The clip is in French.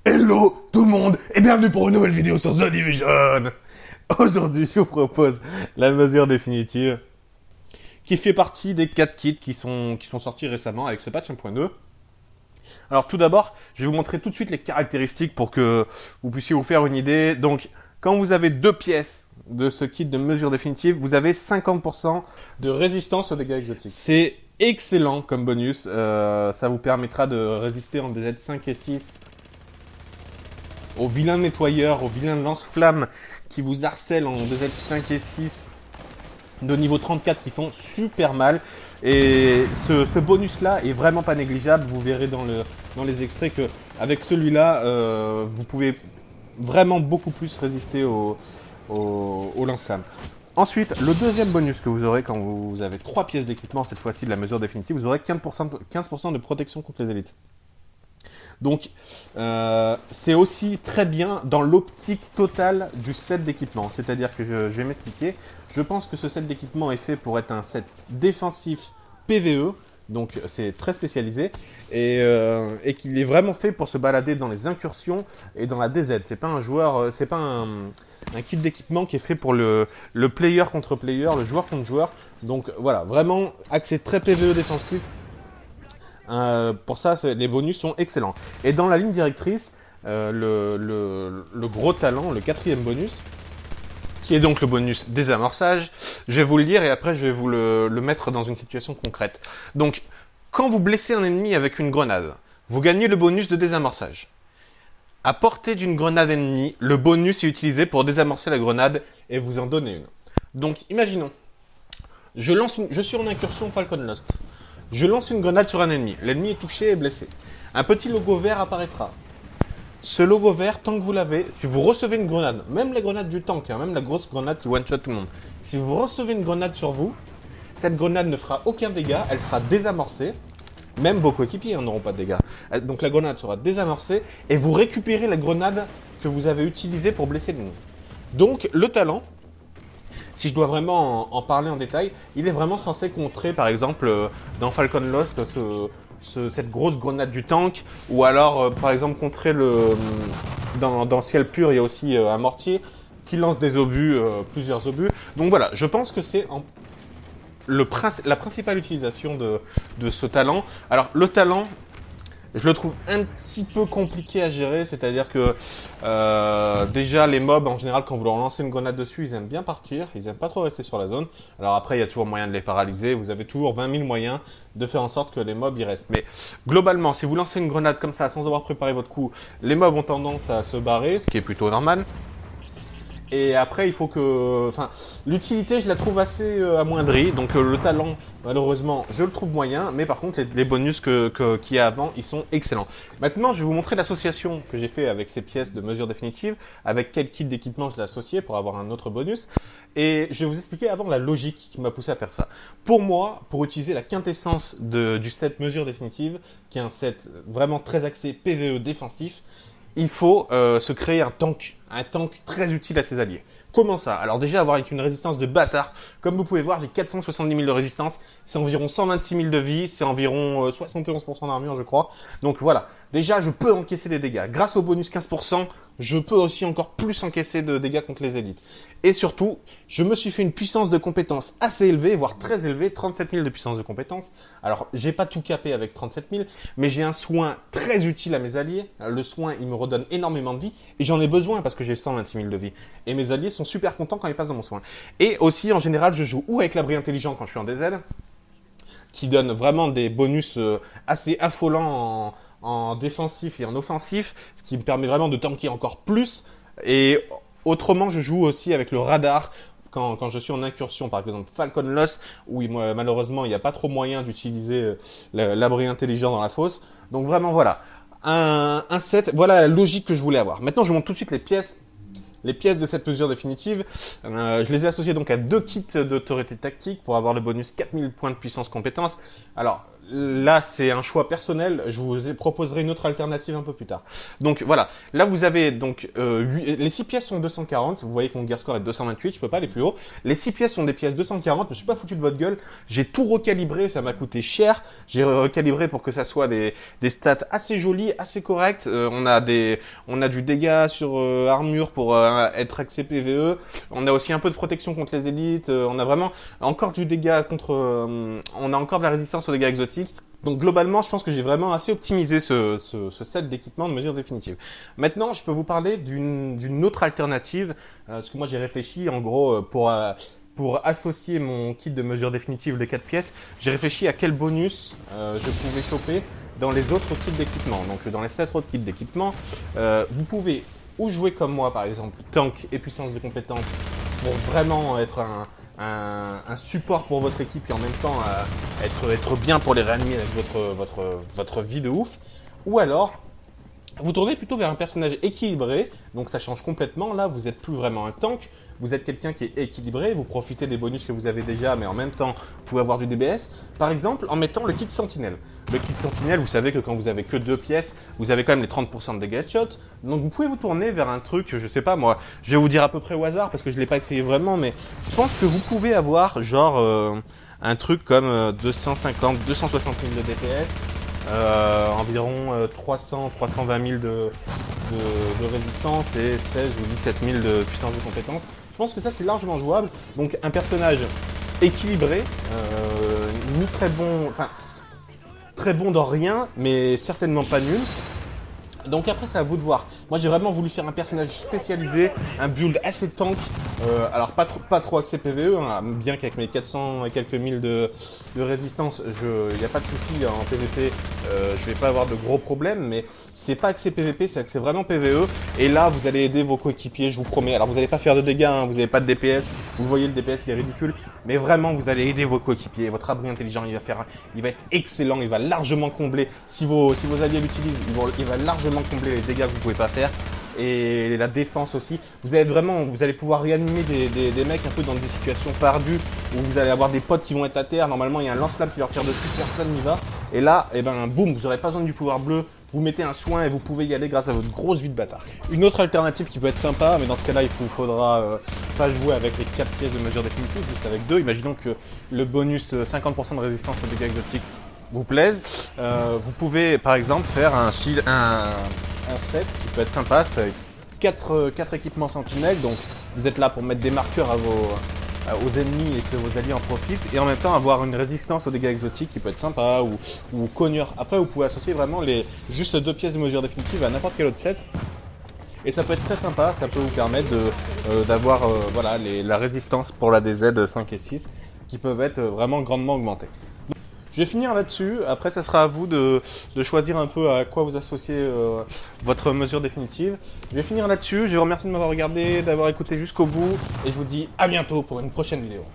Hello tout le monde et bienvenue pour une nouvelle vidéo sur The Division. Aujourd'hui je vous propose la mesure définitive qui fait partie des 4 kits qui sont sortis récemment avec ce patch 1.2. Alors tout d'abord je vais vous montrer tout de suite les caractéristiques pour que vous puissiez vous faire une idée. Donc quand vous avez 2 pièces de ce kit de mesure définitive, vous avez 50% de résistance aux dégâts exotiques. C'est excellent comme bonus, ça vous permettra de résister en DZ 5 et 6 aux vilains nettoyeurs, aux vilains lance-flammes qui vous harcèlent en DZ5 et 6 de niveau 34 qui font super mal. Et ce bonus-là est vraiment pas négligeable. Vous verrez dans les extraits que avec celui-là, vous pouvez vraiment beaucoup plus résister au lance-flammes. Ensuite, le deuxième bonus que vous aurez quand vous avez 3 pièces d'équipement, cette fois-ci de la mesure définitive, vous aurez 15% de protection contre les élites. Donc, c'est aussi très bien dans l'optique totale du set d'équipement. C'est-à-dire que je vais m'expliquer. Je pense que ce set d'équipement est fait pour être un set défensif PvE. Donc, c'est très spécialisé. Et qu'il est vraiment fait pour se balader dans les incursions et dans la DZ. C'est pas un joueur, c'est pas un kit d'équipement qui est fait pour le player contre player, le joueur contre joueur. Donc, voilà, vraiment accès très PvE défensif. Pour ça, les bonus sont excellents. Et dans la ligne directrice, le gros talent, le 4e bonus, qui est donc le bonus désamorçage, je vais vous le lire et après je vais vous le mettre dans une situation concrète. Donc, quand vous blessez un ennemi avec une grenade, vous gagnez le bonus de désamorçage. À portée d'une grenade ennemie, le bonus est utilisé pour désamorcer la grenade et vous en donner une. Donc, imaginons, je suis en incursion Falcon Lost. Je lance une grenade sur un ennemi. L'ennemi est touché et blessé. Un petit logo vert apparaîtra. Ce logo vert, tant que vous l'avez, si vous recevez une grenade, même les grenades du tank, même la grosse grenade qui one-shot tout le monde, si vous recevez une grenade sur vous, cette grenade ne fera aucun dégât, elle sera désamorcée. Même vos coéquipiers n'auront pas de dégâts. Donc la grenade sera désamorcée et vous récupérez la grenade que vous avez utilisée pour blesser l'ennemi. Donc le talent, si je dois vraiment en parler en détail, il est vraiment censé contrer, par exemple, dans Falcon Lost, cette grosse grenade du tank, ou alors, par exemple, contrer dans Ciel Pur, il y a aussi un mortier qui lance des obus, plusieurs obus. Donc voilà, je pense que c'est la principale utilisation de ce talent. Alors, le talent, je le trouve un petit peu compliqué à gérer, c'est-à-dire que déjà les mobs en général quand vous leur lancez une grenade dessus, ils aiment bien partir, ils aiment pas trop rester sur la zone. Alors après il y a toujours moyen de les paralyser, vous avez toujours 20 000 moyens de faire en sorte que les mobs y restent. Mais globalement, si vous lancez une grenade comme ça sans avoir préparé votre coup, les mobs ont tendance à se barrer, ce qui est plutôt normal. Et après, il faut que... Enfin, l'utilité, je la trouve assez amoindrie. Donc, le talent, malheureusement, je le trouve moyen. Mais par contre, les bonus qu'il y a avant, ils sont excellents. Maintenant, je vais vous montrer l'association que j'ai fait avec ces pièces de mesure définitive. Avec quel kit d'équipement je l'ai associé pour avoir un autre bonus. Et je vais vous expliquer avant la logique qui m'a poussé à faire ça. Pour moi, pour utiliser la quintessence du set mesure définitive, qui est un set vraiment très axé PvE défensif, il faut se créer un tank très utile à ses alliés. Comment ça? Alors déjà, avoir avec une résistance de bâtard. Comme vous pouvez voir, j'ai 470 000 de résistance, c'est environ 126 000 de vie, c'est environ 71% d'armure, je crois. Donc voilà, déjà, je peux encaisser des dégâts. Grâce au bonus 15%, je peux aussi encore plus encaisser de dégâts contre les élites. Et surtout, je me suis fait une puissance de compétence assez élevée, voire très élevée, 37 000 de puissance de compétence. Alors, j'ai pas tout capé avec 37 000, mais j'ai un soin très utile à mes alliés. Le soin, il me redonne énormément de vie, et j'en ai besoin parce que j'ai 126 000 de vie. Et mes alliés sont super contents quand ils passent dans mon soin. Et aussi, en général, je joue ou avec l'abri intelligent quand je suis en DZ, qui donne vraiment des bonus assez affolants en défensif et en offensif, ce qui me permet vraiment de tanker encore plus. Et autrement, je joue aussi avec le radar quand je suis en incursion, par exemple Falcon Lost, où malheureusement il n'y a pas trop moyen d'utiliser l'abri intelligent dans la fosse. Donc vraiment voilà, un set, voilà la logique que je voulais avoir. Maintenant je vous montre tout de suite les pièces de cette mesure définitive. Je les ai associées donc à 2 kits d'autorité tactique pour avoir le bonus 4000 points de puissance compétence. Alors, là, c'est un choix personnel. Je vous proposerai une autre alternative un peu plus tard. Donc voilà, là vous avez donc les 6 pièces sont 240. Vous voyez que mon gear score est 228. Je peux pas aller plus haut. Les 6 pièces sont des pièces 240. Je me suis pas foutu de votre gueule. J'ai tout recalibré. Ça m'a coûté cher. J'ai recalibré pour que ça soit des stats assez jolies, assez correctes. On a du dégât sur armure pour être axé PVE. On a aussi un peu de protection contre les élites. On a vraiment encore du dégât contre. On a encore de la résistance aux dégâts exotiques. Donc globalement, je pense que j'ai vraiment assez optimisé ce set d'équipement de mesure définitive. Maintenant, je peux vous parler d'une autre alternative, parce que moi j'ai réfléchi en gros pour associer mon kit de mesure définitive de 4 pièces, j'ai réfléchi à quel bonus je pouvais choper dans les autres types d'équipements. Donc dans les 7 autres types d'équipements, vous pouvez ou jouer comme moi par exemple, tank et puissance de compétence pour vraiment être un support pour votre équipe et en même temps être bien pour les réanimer avec votre vie de ouf. Ou alors, vous tournez plutôt vers un personnage équilibré, donc ça change complètement. Là, vous n'êtes plus vraiment un tank, vous êtes quelqu'un qui est équilibré, vous profitez des bonus que vous avez déjà, mais en même temps, vous pouvez avoir du DBS. Par exemple, en mettant le kit sentinelle. Le kit sentinelle, vous savez que quand vous avez que 2 pièces, vous avez quand même les 30% de dégâts headshot. Donc vous pouvez vous tourner vers un truc, je sais pas moi, je vais vous dire à peu près au hasard parce que je l'ai pas essayé vraiment, mais je pense que vous pouvez avoir genre un truc comme 250, 260 000 de DPS, environ 300, 320 000 de résistance et 16 ou 17 000 de puissance de compétence. Je pense que ça c'est largement jouable. Donc un personnage équilibré, ni très bon, enfin très bon dans rien, mais certainement pas nul. Donc après c'est à vous de voir. Moi j'ai vraiment voulu faire un personnage spécialisé, un build assez tank, alors pas trop axé PVE, hein, bien qu'avec mes 400 et quelques mille de résistance, il n'y a pas de souci en PVP, je vais pas avoir de gros problèmes, mais c'est pas axé PVP, c'est axé vraiment PVE, et là vous allez aider vos coéquipiers, je vous promets. Alors vous n'allez pas faire de dégâts, hein, vous n'avez pas de DPS, vous voyez le DPS il est ridicule, mais vraiment vous allez aider vos coéquipiers, votre abri intelligent il va être excellent, il va largement combler, si vos alliés l'utilisent, il va largement combler les dégâts que vous pouvez pas faire. Et la défense aussi. Vous allez pouvoir réanimer des mecs un peu dans des situations perdues où vous allez avoir des potes qui vont être à terre. Normalement, il y a un lance-flamme qui leur tire dessus, personne n'y va. Et là, et ben, boum, vous n'aurez pas besoin du pouvoir bleu. Vous mettez un soin et vous pouvez y aller grâce à votre grosse vie de bâtard. Une autre alternative qui peut être sympa, mais dans ce cas-là, il vous faudra pas jouer avec les 4 pièces de mesure définitive, juste avec 2. Imaginons que le bonus 50% de résistance aux dégâts exotiques vous plaise. Vous pouvez par exemple faire un set qui peut être sympa, c'est avec 4 équipements sentinelles, donc vous êtes là pour mettre des marqueurs aux ennemis et que vos alliés en profitent, et en même temps avoir une résistance aux dégâts exotiques qui peut être sympa, ou cogneur. Après vous pouvez associer vraiment juste 2 pièces de mesure définitive à n'importe quel autre set. Et ça peut être très sympa, ça peut vous permettre d'avoir voilà, la résistance pour la DZ 5 et 6 qui peuvent être vraiment grandement augmentées. Je vais finir là-dessus, après ça sera à vous de choisir un peu à quoi vous associez votre mesure définitive. Je vais finir là-dessus, je vous remercie de m'avoir regardé, d'avoir écouté jusqu'au bout, et je vous dis à bientôt pour une prochaine vidéo.